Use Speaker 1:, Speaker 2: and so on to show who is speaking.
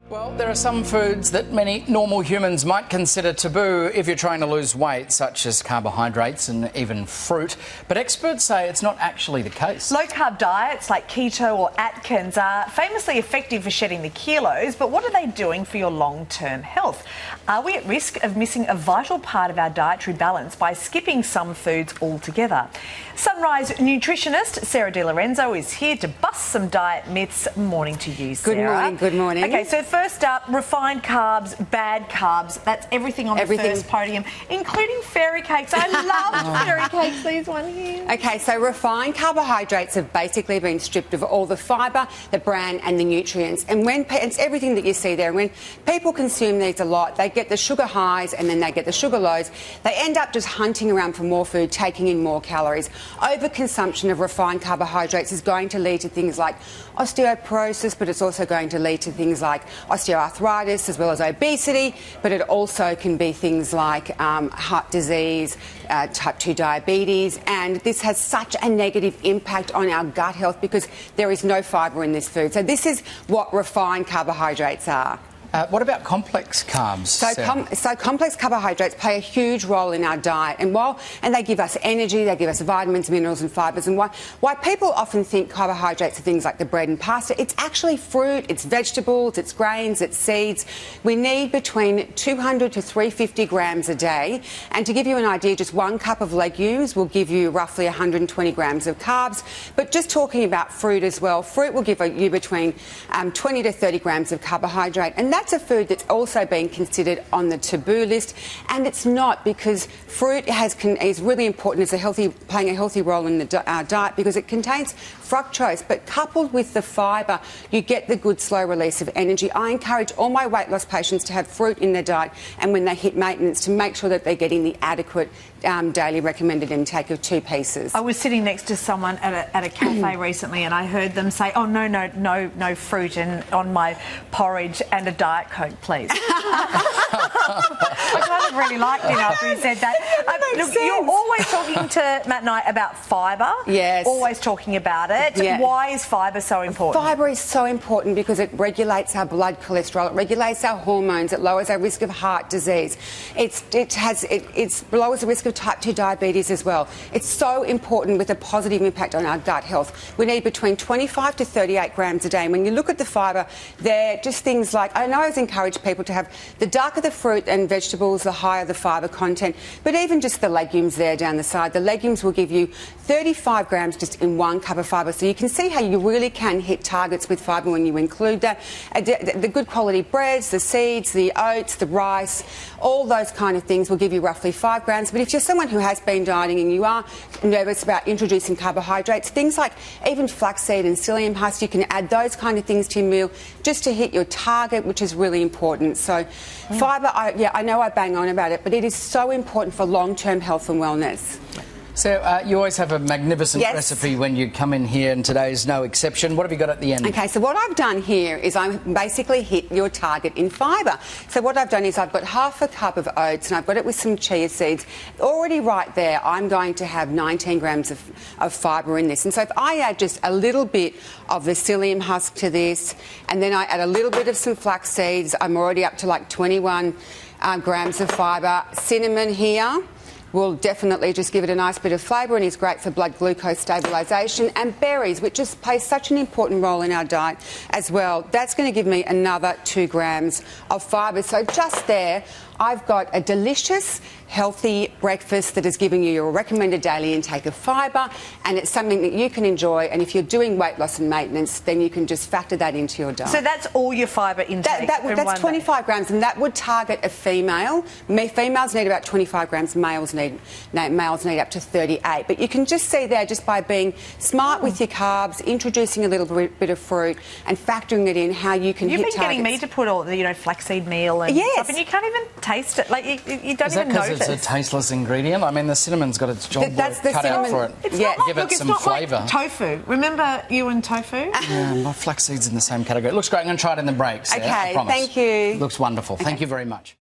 Speaker 1: Well, there are some foods that many normal humans might consider taboo if you're trying to lose weight, such as carbohydrates and even fruit. But experts say it's not actually the case.
Speaker 2: Low-carb diets like keto or Atkins are famously effective for shedding the kilos, but what are they doing for your long-term health? Are we at risk of missing a vital part of our dietary balance by skipping some foods altogether? Sunrise nutritionist Sarah Lorenzo is here to bust some diet myths. Morning to you, Sarah.
Speaker 3: Good morning, good morning.
Speaker 2: Okay, so first up, refined carbs, bad carbs. That's everything on the first podium, including fairy cakes. I love fairy cakes, these one here.
Speaker 3: Okay, so refined carbohydrates have basically been stripped of all the fibre, the bran and the nutrients. And when it's everything that you see there. When people consume these a lot, they get the sugar highs and then they get the sugar lows. They end up just hunting around for more food, taking in more calories. Overconsumption of refined carbohydrates is going to lead to things like osteoporosis, but it's also going to lead to things like osteoarthritis as well as obesity, but it also can be things like heart disease, type 2 diabetes, and this has such a negative impact on our gut health because there is no fibre in this food. So this is what refined carbohydrates are.
Speaker 1: What about complex carbs?
Speaker 3: So complex carbohydrates play a huge role in our diet, and they give us energy, they give us vitamins, minerals and fibres. And why people often think carbohydrates are things like the bread and pasta, it's actually fruit, it's vegetables, it's grains, it's seeds. We need between 200 to 350 grams a day. And to give you an idea, just 1 cup of legumes will give you roughly 120 grams of carbs. But just talking about fruit as well, fruit will give you between 20 to 30 grams of carbohydrate. And that's a food that's also been considered on the taboo list, and it's not, because fruit is really important as playing a healthy role in our diet because it contains fructose, but coupled with the fibre, you get the good slow release of energy. I encourage all my weight loss patients to have fruit in their diet, and when they hit maintenance, to make sure that they're getting the adequate daily recommended intake of 2 pieces.
Speaker 2: I was sitting next to someone at a cafe recently, and I heard them say, "Oh no fruit on my porridge and a Diet Coke, please." I kind of really liked him after he said that. Look, you're always talking to Matt and I about fibre.
Speaker 3: Yes.
Speaker 2: Always talking about it. Yeah. Why is fibre so important?
Speaker 3: Fibre is so important because it regulates our blood cholesterol, it regulates our hormones, it lowers our risk of heart disease. It lowers the risk of type 2 diabetes as well. It's so important with a positive impact on our gut health. We need between 25 to 38 grams a day. And when you look at the fibre, they're just things like, I always encourage people to have the darker the fruit and vegetables, the higher the fibre content, but even just the legumes there down the side. The legumes will give you 35 grams just in 1 cup of fibre. So you can see how you really can hit targets with fibre when you include that. The good quality breads, the seeds, the oats, the rice, all those kind of things will give you roughly 5 grams. But if you're someone who has been dieting and you are nervous about introducing carbohydrates, things like even flaxseed and psyllium husk, you can add those kind of things to your meal just to hit your target, which is really important. So fibre, I know I bang on about it, but it is so important for long-term health and wellness.
Speaker 1: So you always have a magnificent recipe when you come in here, and today's no exception. What have you got at the end?
Speaker 3: Okay, so what I've done here is I basically hit your target in fibre. So what I've done is I've got half a cup of oats and I've got it with some chia seeds. Already right there, I'm going to have 19 grams of fibre in this. And so if I add just a little bit of the psyllium husk to this, and then I add a little bit of some flax seeds, I'm already up to like 21 grams of fibre. Cinnamon here will definitely just give it a nice bit of flavour and is great for blood glucose stabilisation. And berries, which just play such an important role in our diet as well. That's going to give me another 2 grams of fibre. So just there, I've got a delicious, healthy breakfast that is giving you your recommended daily intake of fibre, and it's something that you can enjoy. And if you're doing weight loss and maintenance, then you can just factor that into your diet.
Speaker 2: So that's all your fibre intake?
Speaker 3: That's 25 grams, and that would target a female. Females need about 25 grams, males need up to 38. But you can just see there, just by being smart with your carbs, introducing a little bit of fruit and factoring it in, how you can hit targets.
Speaker 2: You've been getting me to put all the flaxseed meal and stuff, and you can't even taste it. Like, you don't even notice.
Speaker 1: It's a tasteless ingredient. I mean, the cinnamon's got its job cut out for it. Give it some flavour.
Speaker 2: Like tofu. Remember you and tofu?
Speaker 1: Yeah, my flaxseed's in the same category. It looks great. I'm going to try it in the break.
Speaker 3: Okay, thank you.
Speaker 1: It looks wonderful. Thank you very much.